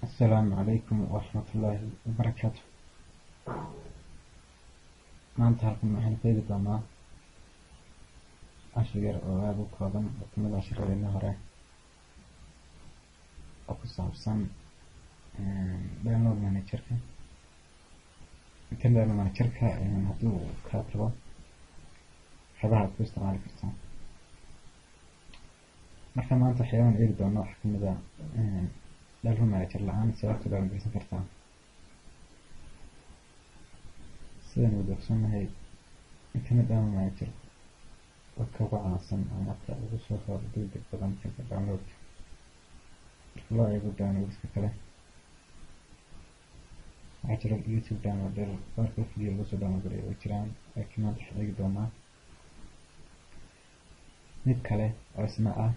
السلام عليكم ورحمة الله وبركاته. maanta halkan waxaan ka eegi doonaa cashir yar oo aada u kooban oo kamid ah cashiradeenii hore oo ku saabsan download managerka. download managerka haddii uu kaa tago waxyaabaha aad ku isticmaali kartaa. marka maanta waxyaabahan eegi doono waxaa kamid ah download manager la-aan sababta download geysan kartaa. sidaan wada ogsoonnahay internet download manager waa ka ugu caansan oo marka ugu soo saaro degdeg badan xagga downloadka marka loo eego downloadska kale. waxaa jira youtube downloader qaarka video lagu soo download gareeyo way jiraan, laakiin maanta waxaan eegi doonaa mid kale oo isna ah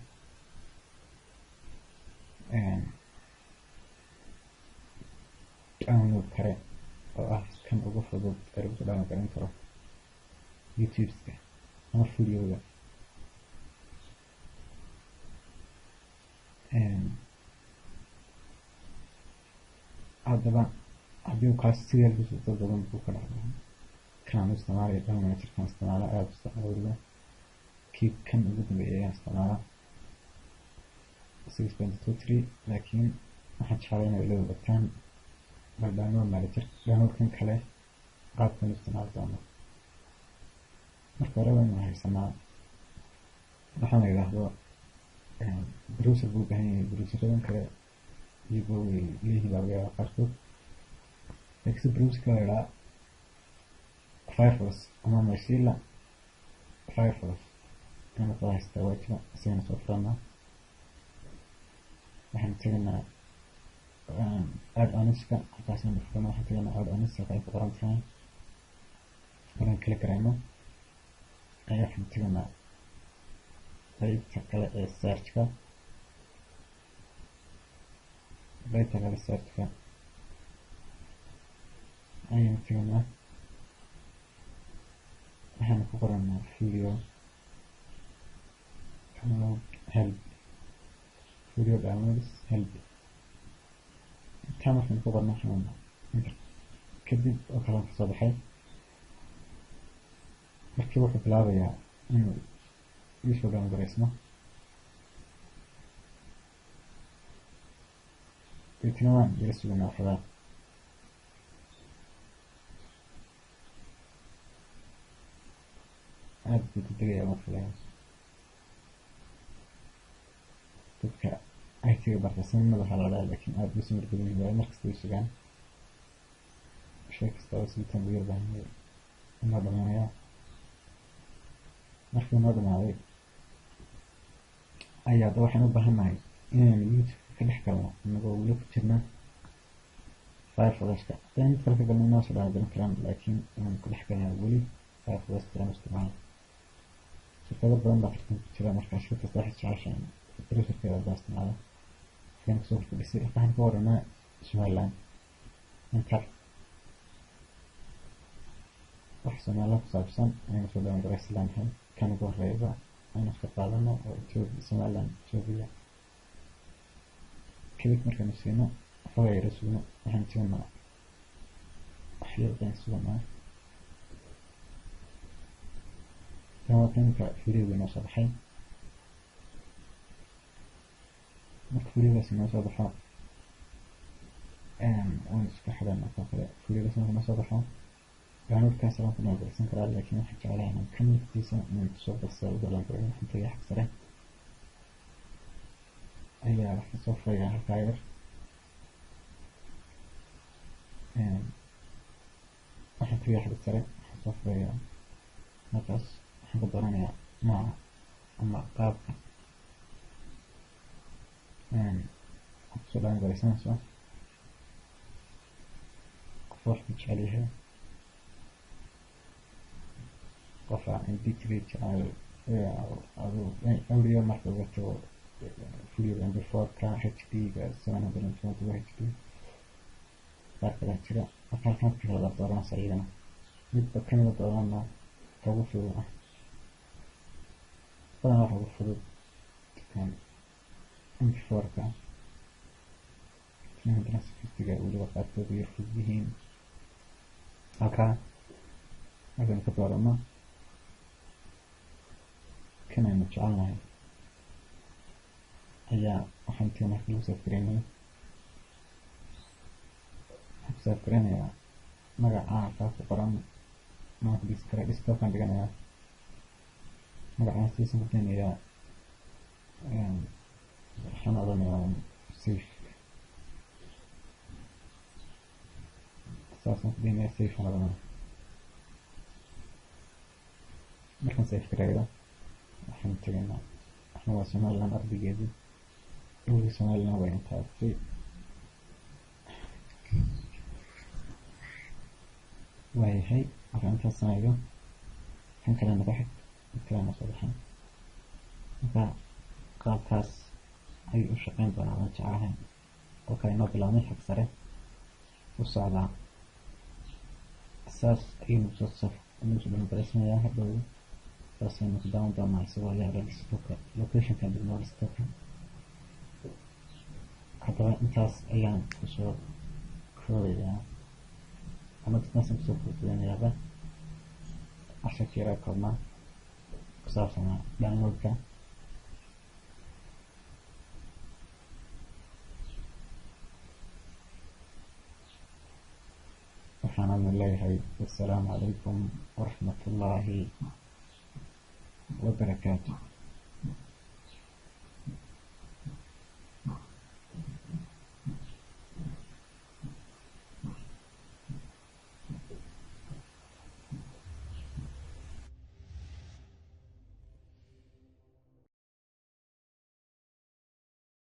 download kale oo ah kan ugu fudud ee lagu soo download garan karo youtubeska ama videoga. haddaba haddii uu kaas sidee lagu soo dad badan buu ka dhacdaa kanaan u isticmaalaya download managerkan isticmaala aada u isticmaala kii kan ugu dambeeyay ayaan isticmaala 6.23, laakiin waxaan jeclay inay la wadaagtaan bal download manager downloadkan kale qaabkan u isticmaali doono. marka hore waynu haysanaa waxaan la yidhaahdo browser buu baahan yahay. browseradan kale iyagoo way leeyihiin baa laga yaabaa qaarkood, laakiinse browserka la yidhaha Firefox ama Mozilla Firefox ana kala haystaa waa jira, isagana soo furanaa. waxaan teganaa add-onska halkaasaan furana. waxaan teganaa add-onska ay ku qoran tahay markaan kala garayno ayaa waxaan teganaa qaybta kale ee searchka. qaybta kale searchka ayaan teganaa, waxaan ku qoranaa video download help, video downloads help. intaa markaan ku qorno waxaan kadib oo kale kasoo baxay markii wuxuu bilaabayaa inuu iisoo download gareysmo. deetna waan ila suganaa waxoogaa. aada buu degdegayaa marka la dadka IT-ga bartasanimada waxaa la dhahaa, laakiin aada buu samir badan yahay markasta way sugaan. shay kasta oo sugitaan ugu yar baahan yahay inoo dhamaanayaa. markii noo dhamaaday ayaa hadda waxaan u baahannahay inaynu youtube ka dhex galno inagoo weli ku jirna Firefoxka. haddaan mid kale ka galno inoo soo dhaawagaran karaan, laakiin inaan ku dhex galnaa weli Firefoxka aan isticmaalo. shirkado badan baa tartan ku jira, markaa shir kasta waxay jeceshahay browserkeeda baa isticmaala. waxaan kusoo fadhisay waxaan ka waranaa Somaliland inter wax Somaliland ku saabsan ayaynu soo download gareysanlahay. kan ugu horeeyaba aynu iska qaadano oo Somaliland Ethiopia kadib markaynu siino waxoogaa yara sugno waxaan teganaa waxyar baan suganaa. downloadka videoga inoo soo baxay. marka videogaas inoo soo baxo waan isku xidhanaa koo kale. videogaas marka inoo soo baxo downloadkaas waan ku download gareysan karaa, laakiin waxaan jeclahay inaan kan laftiisa inaan kusoo barsa u download gareeyo. waxaan tagay xag sare ayaa waxaan soo furayaa halkaa yar. waxaan tagay xag sare waxaan soo furayaa markaas waxaan ku dooranayaa nooca ama qaabka kusoo download gareysanayso. qof wax ku jecel yahay, qof aan MP3 jecel audio marka uga tago video MP4ka HD-ga 720 HD qaar kale jira. marka halkan kala dooranaysa iyadana midba kamida doorana ka ugu fudud ah. badanaa waxa ugu fudud MP4ka عندنا سكرتيga weliba qaarkood yar fog yihiin halkaa markaynu ka doorano kanaynu jecelnahay ayaa waxaan intii marka lagu safgaraynay waxaan ku safgaraynayaa magaca halkaa ku qoran maanka desktopkaan dhiganayaa magacaan siisan ku daynayaa waxaan odhanayaa safe saasaan ku daynayaa safe aan odhanayaa markaan safe gareeyo waxaan tegaynaa waxna waa Somaliland ardaygeedii dhulkii Somaliland way intaasay waayahay markaan intaas sameeyo kan kalena naga xig mid kalena soo baxan marka qaabkaas ayuu u shaqayn doonaa aan jeclahay oo kale inoo bilaabnay xag sare u socdaa saas ayaynu soo dhammaysanayaa hadhow saasaynu ku daawan doonaa isagoo yaala desktopka locationka degmo desktopka haddaba intaas ayaan kusoo koobayaa ama dadkaasaan kusoo koobanayaaba casharka yaraa koobnaa ku saabsanaa downloadka waxaananu leeyahay wassalaamu calaykum waraxmatullaahi wabarakaatu